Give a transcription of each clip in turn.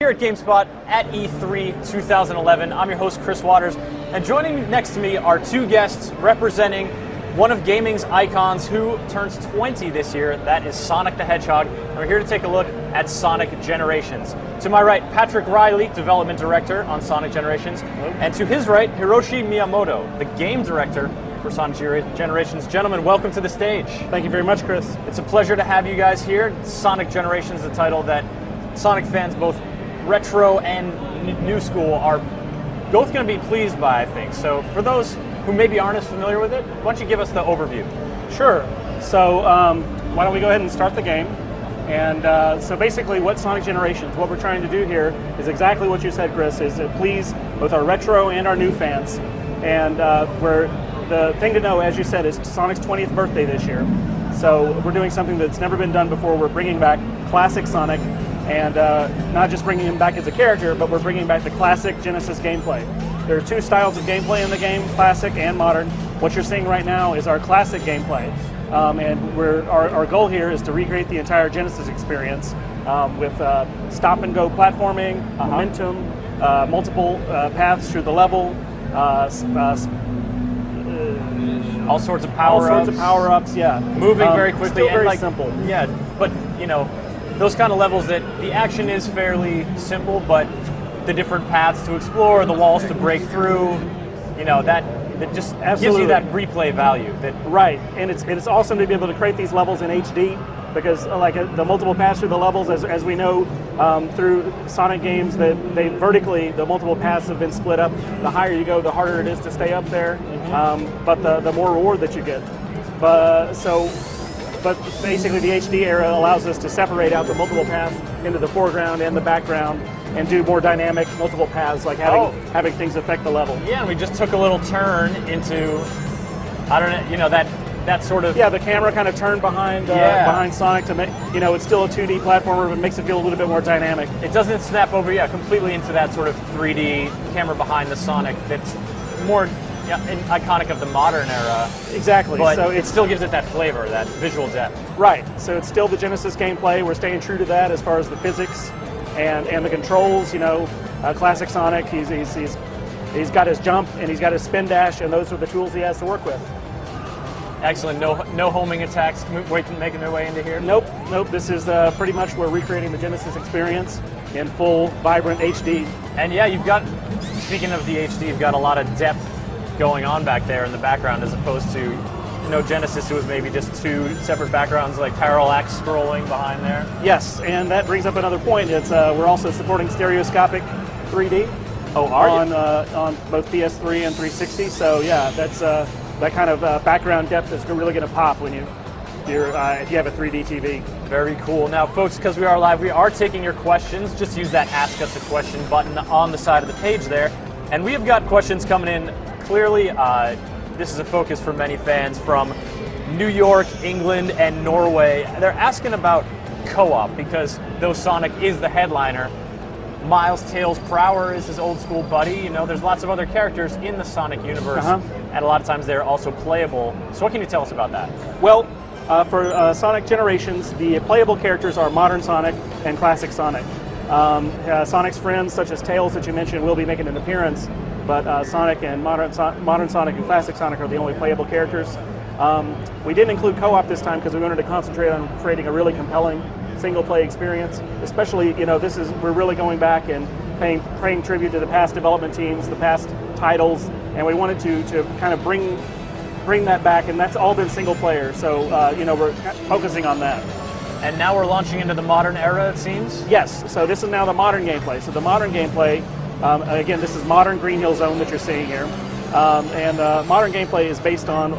Here at Gamespot at E3 2011, I'm your host Chris Waters, and joining next to me are two guests representing one of gaming's icons who turns 20 this year. That is Sonic the Hedgehog, and we're here to take a look at Sonic Generations. To my right, Patrick Riley, Development Director on Sonic Generations, and to his right, Hiroshi Miyamoto, the Game Director for Sonic Generations. Gentlemen, welcome to the stage. Thank you very much, Chris. It's a pleasure to have you guys here. Sonic Generations is a title that Sonic fans, both retro and new school, are both going to be pleased by, I think. So for those who maybe aren't as familiar with it, why don't you give us the overview? Sure. So why don't we go ahead and start the game? And so basically what Sonic Generations, what we're trying to do here is exactly what you said, Chris, is to please both our retro and our new fans. And the thing to know, as you said, is Sonic's 20th birthday this year. So we're doing something that's never been done before. We're bringing back classic Sonic, and not just bringing him back as a character, but we're bringing back the classic Genesis gameplay. There are two styles of gameplay in the game, classic and modern. What you're seeing right now is our classic gameplay, and our goal here is to recreate the entire Genesis experience with stop-and-go platforming, momentum, multiple paths through the level, all sorts of power-ups. Yeah. Moving very quickly. Still very and simple. Yeah, but you know, those kind of levels that the action is fairly simple, but the different paths to explore, the walls to break through, you know, that just gives you that replay value. Right, and it's awesome to be able to create these levels in HD, because like the multiple paths through the levels, as we know through Sonic games, that they vertically, the multiple paths have been split up. The higher you go, the harder it is to stay up there, but the more reward that you get. But basically the HD era allows us to separate out the multiple paths into the foreground and the background and do more dynamic multiple paths, like having things affect the level. Yeah, and we just took a little turn into, I don't know, you know, that sort of... Yeah, the camera kind of turned behind Sonic to make, you know, it's still a 2D platformer, but it makes it feel a little bit more dynamic. It doesn't snap over, completely into that sort of 3D camera behind the Sonic that's more iconic of the modern era. Exactly. But so it still gives it that flavor, that visual depth. Right. So it's still the Genesis gameplay. We're staying true to that as far as the physics and the controls. You know, classic Sonic. He's got his jump and he's got his spin dash, and those are the tools he has to work with. Excellent. No homing attacks making their way into here? Nope. This is pretty much we're recreating the Genesis experience in full, vibrant HD. And yeah, speaking of the HD, you've got a lot of depth going on back there in the background, as opposed to, you know, Genesis, who was maybe just two separate backgrounds, like parallax scrolling behind there. Yes, and that brings up another point. It's we're also supporting stereoscopic 3D. Oh, are you? On both PS3 and 360. So yeah, that's that kind of background depth is really going to pop when if you have a 3D TV. Very cool. Now, folks, because we are live, we are taking your questions. Just use that Ask Us a Question button on the side of the page there, and we have got questions coming in. Clearly, this is a focus for many fans from New York, England, and Norway. They're asking about co-op, because though Sonic is the headliner, Miles Tails Prower is his old school buddy. You know, there's lots of other characters in the Sonic universe, and a lot of times they're also playable. So what can you tell us about that? Well, for Sonic Generations, the playable characters are modern Sonic and classic Sonic. Sonic's friends, such as Tails that you mentioned, will be making an appearance, but Sonic and modern Sonic and classic Sonic are the only playable characters. We didn't include co-op this time because we wanted to concentrate on creating a really compelling single-play experience. Especially, you know, we're really going back and paying tribute to the past development teams, the past titles, and we wanted to kind of bring that back, and that's all been single player. So you know, we're focusing on that. And now we're launching into the modern era, it seems? Yes. So this is now the modern gameplay. So the modern gameplay. Again, this is modern Green Hill Zone that you're seeing here. And modern gameplay is based on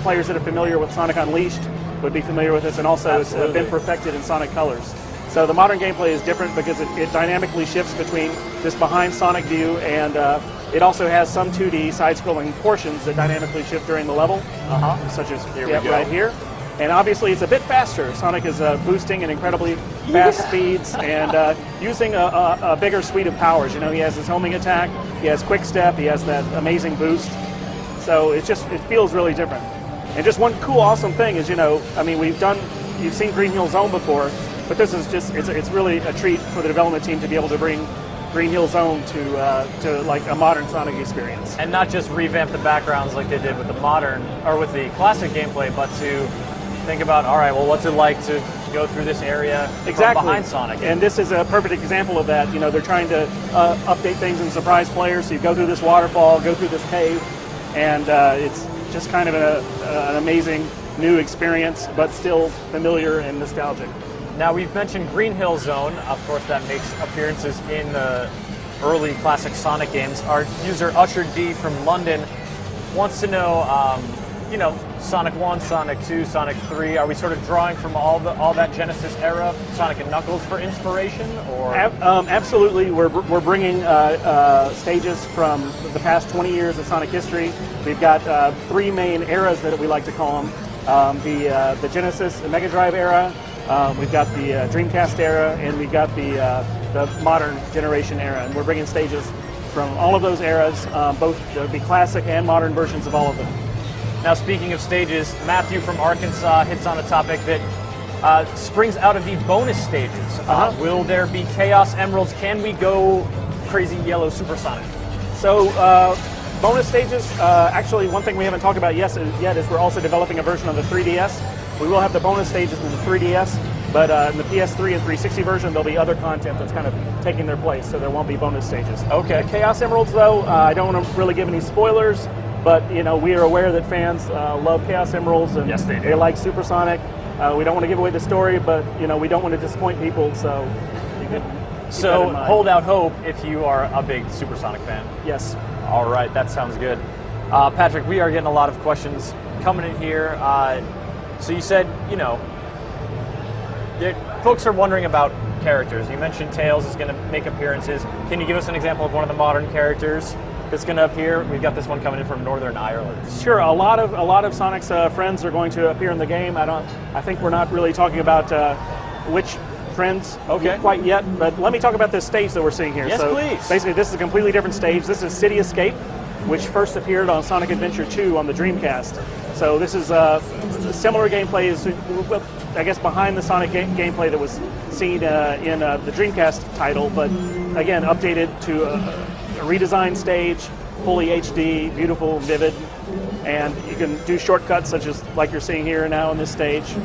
players that are familiar with Sonic Unleashed would be familiar with this, and also it's been perfected in Sonic Colors. So the modern gameplay is different because it dynamically shifts between this behind Sonic view, and it also has some 2D side-scrolling portions that dynamically shift during the level, such as right here. And obviously it's a bit faster. Sonic is boosting at incredibly fast speeds and using a bigger suite of powers. You know, he has his homing attack, he has quick step, he has that amazing boost. So it feels really different. And just one cool, awesome thing is, you know, I mean, you've seen Green Hill Zone before, But this is just, it's really a treat for the development team to be able to bring Green Hill Zone to like a modern Sonic experience. And not just revamp the backgrounds like they did with the modern, or with the classic gameplay, but to think about, all right, well, what's it like to go through this area from behind Sonic? And this is a perfect example of that. You know, they're trying to update things and surprise players. So you go through this waterfall, go through this cave, and it's just kind of an amazing new experience, but still familiar and nostalgic. Now, we've mentioned Green Hill Zone. Of course, that makes appearances in the early classic Sonic games. Our user Usher D from London wants to know, you know, Sonic 1, Sonic 2, Sonic 3, are we sort of drawing from all that Genesis era, Sonic and Knuckles, for inspiration? Or absolutely, we're bringing stages from the past 20 years of Sonic history. We've got 3 main eras that we like to call them. The Genesis and Mega Drive era, we've got the Dreamcast era, and we've got the modern generation era. And we're bringing stages from all of those eras, both the classic and modern versions of all of them. Now, speaking of stages, Matthew from Arkansas hits on a topic that springs out of the bonus stages. Will there be Chaos Emeralds? Can we go crazy yellow supersonic? So, bonus stages, actually one thing we haven't talked about yet is we're also developing a version of the 3DS. We will have the bonus stages in the 3DS, but in the PS3 and 360 version, there'll be other content that's kind of taking their place, so there won't be bonus stages. Okay. Chaos Emeralds, though, I don't want to really give any spoilers, but you know, we are aware that fans love Chaos Emeralds, and yes, they like Supersonic. We don't want to give away the story, but you know, we don't want to disappoint people, so you can so hold out hope if you are a big Supersonic fan. Yes. All right, that sounds good. Patrick, we are getting a lot of questions coming in here. So you said, you know, folks are wondering about characters. You mentioned Tails is going to make appearances. Can you give us an example of one of the modern characters that's going to appear? We've got this one coming in from Northern Ireland. Sure, a lot of Sonic's friends are going to appear in the game. I think we're not really talking about which friends quite yet, but let me talk about this stage that we're seeing here. Yes, so please. Basically, this is a completely different stage. This is City Escape, which first appeared on Sonic Adventure 2 on the Dreamcast. So this is similar gameplay as, well, I guess, behind the Sonic gameplay that was seen in the Dreamcast title, but again, updated to a redesigned stage, fully HD, beautiful, vivid, and you can do shortcuts such as like you're seeing here now on this stage.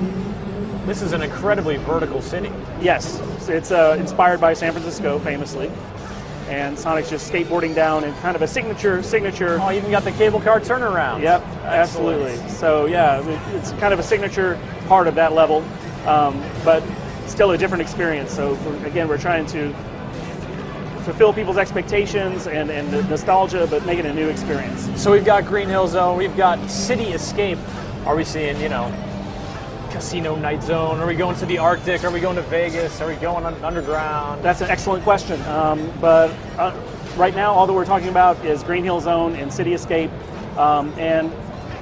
This is an incredibly vertical city. Yes, it's inspired by San Francisco, famously. And Sonic's just skateboarding down in kind of a signature. Oh, you even got the cable car turnaround. Yep, absolutely. So yeah, it's kind of a signature part of that level, but still a different experience. So again, we're trying to fulfill people's expectations and the nostalgia, but make it a new experience. So we've got Green Hill Zone, we've got City Escape. Are we seeing, you know, Casino Night Zone? Are we going to the Arctic? Are we going to Vegas? Are we going underground? That's an excellent question. But right now, all that we're talking about is Green Hill Zone and City Escape. And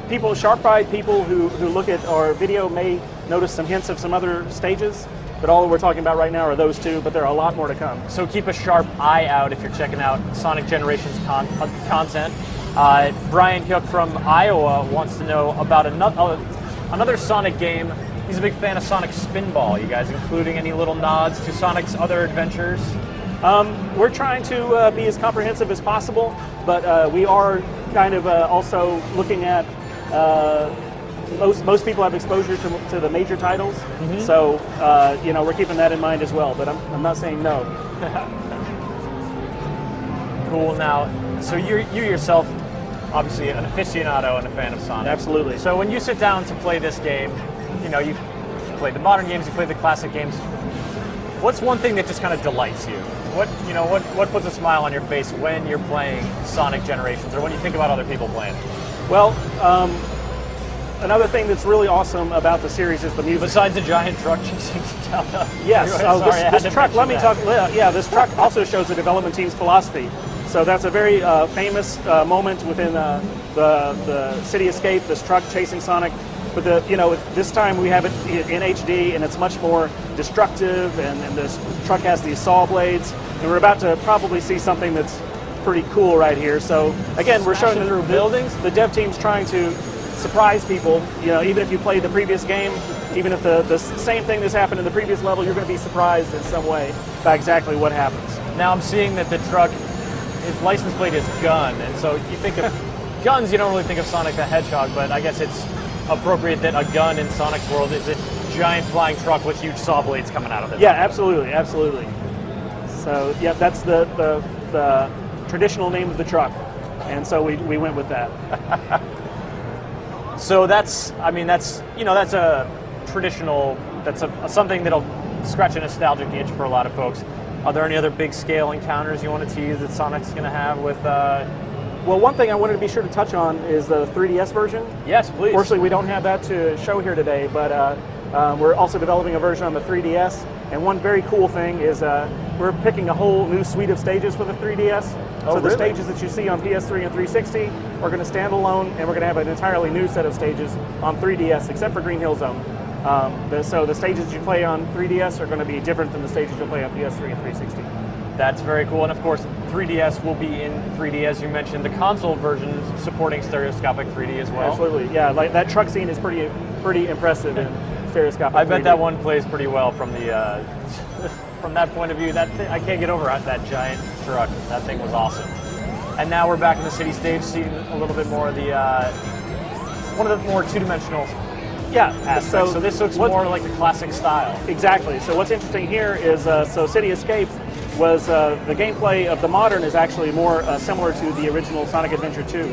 people, sharp-eyed people who look at our video may notice some hints of some other stages. But all that we're talking about right now are those two, but there are a lot more to come. So keep a sharp eye out if you're checking out Sonic Generations content. Brian Hook from Iowa wants to know about another Sonic game. He's a big fan of Sonic Spinball. You guys including any little nods to Sonic's other adventures? We're trying to be as comprehensive as possible, but we are kind of also looking at most people have exposure to the major titles, so you know, we're keeping that in mind as well. But I'm not saying no. Cool. Now, so you yourself, obviously an aficionado and a fan of Sonic. Absolutely. So when you sit down to play this game, you know, you've played the modern games, you played the classic games. What's one thing that just kind of delights you? What puts a smile on your face when you're playing Sonic Generations, or when you think about other people playing? Well, another thing that's really awesome about the series is the music. Besides the giant truck chasing down the... Yes, anyway, this truck, let me talk, yeah, this truck also shows the development team's philosophy. So that's a very famous moment within the City Escape, this truck chasing Sonic. But you know, this time we have it in HD, and it's much more destructive, and this truck has these saw blades, and we're about to probably see something that's pretty cool right here. So again, we're showing through buildings. The dev team's trying to surprise people. You know, even if you played the previous game, even if the same thing that's happened in the previous level, you're going to be surprised in some way by exactly what happens. Now I'm seeing that the truck, its license plate is gun, and so you think of guns, you don't really think of Sonic the Hedgehog, but I guess it's appropriate that a gun in Sonic's world is a giant flying truck with huge saw blades coming out of it. Yeah, absolutely, absolutely. So yeah, that's the traditional name of the truck, and so we went with that. So that's a traditional, something that'll scratch a nostalgic itch for a lot of folks. Are there any other big scale encounters you want to tease that Sonic's going to have with? Well, one thing I wanted to be sure to touch on is the 3DS version. Yes, please. Fortunately, we don't have that to show here today, but we're also developing a version on the 3DS. And one very cool thing is we're picking a whole new suite of stages for the 3DS. Oh, so the really? stages that you see on PS3 and 360 are going to stand alone, and we're going to have an entirely new set of stages on 3DS, except for Green Hill Zone. So the stages you play on 3DS are going to be different than the stages you'll play on PS3 and 360. That's very cool, and of course 3DS will be in 3D, as you mentioned. The console version supporting stereoscopic 3D as well. Absolutely, yeah. Like that truck scene is pretty impressive in stereoscopic. I bet 3D. that one plays pretty well from the from that point of view. I can't get over that giant truck. That thing was awesome. And now we're back in the city stage, seeing a little bit more of the one of the more two-dimensional. Yeah, aspects. So this looks more like the classic style. Exactly. So what's interesting here is, so City Escape was, the gameplay of the modern is actually more similar to the original Sonic Adventure 2.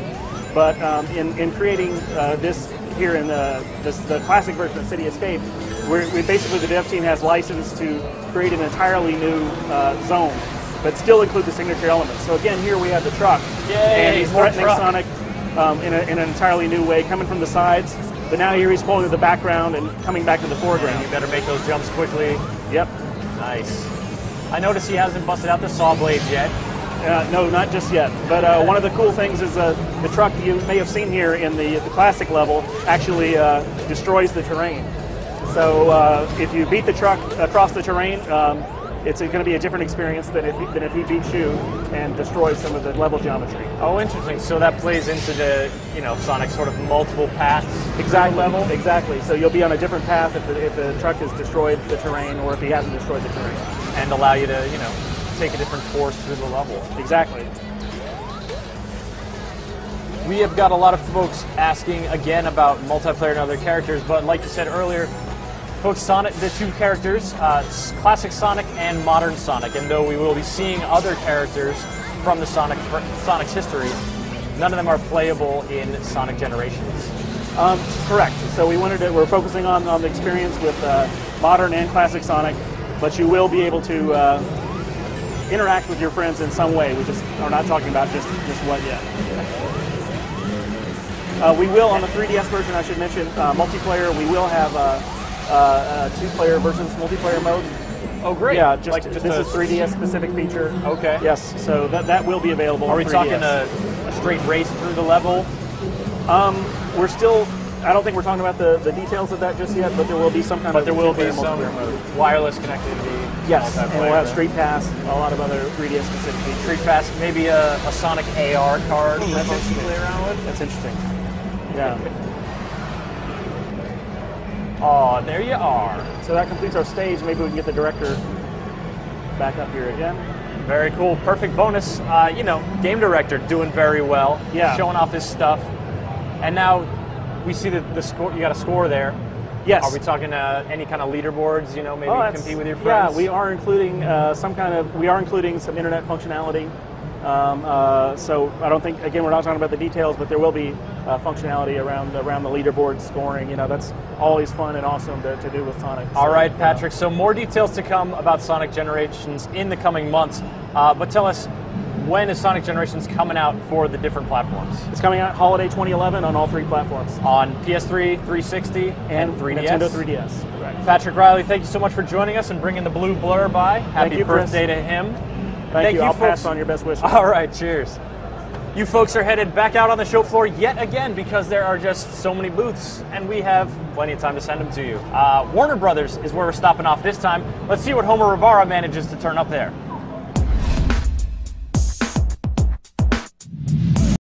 But in creating this here in the classic version of City Escape, we basically, the dev team has license to create an entirely new zone, but still include the signature elements. So again, here we have the truck. Yay, and he's threatening Sonic in an entirely new way, coming from the sides. But now here he's pulling to the background and coming back to the foreground. You better make those jumps quickly. Yep. Nice. I notice he hasn't busted out the saw blades yet. No, not just yet. But one of the cool things is the truck you may have seen here in the classic level actually destroys the terrain. So if you beat the truck across the terrain, it's going to be a different experience than if he beats you and destroys some of the level geometry. Oh, interesting. So that plays into the Sonic's sort of multiple paths. Exactly. Level. Exactly. So you'll be on a different path if the truck has destroyed the terrain, or if he hasn't destroyed the terrain, and allow you to take a different course through the level. Exactly. We have got a lot of folks asking again about multiplayer and other characters, but like you said earlier, folks, Sonic, the two characters, classic Sonic and modern Sonic, and though we will be seeing other characters from the Sonic's history, none of them are playable in Sonic Generations. Correct. So we're focusing on the experience with modern and classic Sonic, but you will be able to interact with your friends in some way. We just are not talking about just what yet. We will, on the 3DS version, I should mention, multiplayer, we will have two-player versus multiplayer mode. Oh, great. Yeah, this is a 3DS specific feature. Okay. Yes, so that will be available. Are we 3DS. talking a straight race through the level? We're still, I don't think we're talking about the details of that just yet, but there will be some kind of multiplayer mode. Wireless connectivity. Yes, and we'll have Street Pass, a lot of other 3DS specific features. Street Pass, maybe a Sonic AR card that folks can play around with. That's interesting. Yeah. Oh, there you are. So that completes our stage. Maybe we can get the director back up here again. Very cool. Perfect bonus. Game director doing very well. Yeah. Showing off his stuff. And now we see the score. You got a score there. Yes. Are we talking any kind of leaderboards? Maybe compete with your friends. Yeah, we are including We are including some internet functionality. So I don't think, again, we're not talking about the details, but there will be functionality around the leaderboard scoring. That's always fun and awesome to do with Sonic. All right, Patrick. So more details to come about Sonic Generations in the coming months. But tell us, when is Sonic Generations coming out for the different platforms? It's coming out holiday 2011 on all three platforms. On PS3, 360, and 3DS? Nintendo 3DS, correct. Patrick Riley, thank you so much for joining us and bringing the blue blur by. Happy birthday to him. Thank you. I'll folks. pass on your best wishes. All right, cheers. You folks are headed back out on the show floor yet again because there are just so many booths, and we have plenty of time to send them to you. Warner Brothers is where we're stopping off this time. Let's see what Homer Rivara manages to turn up there.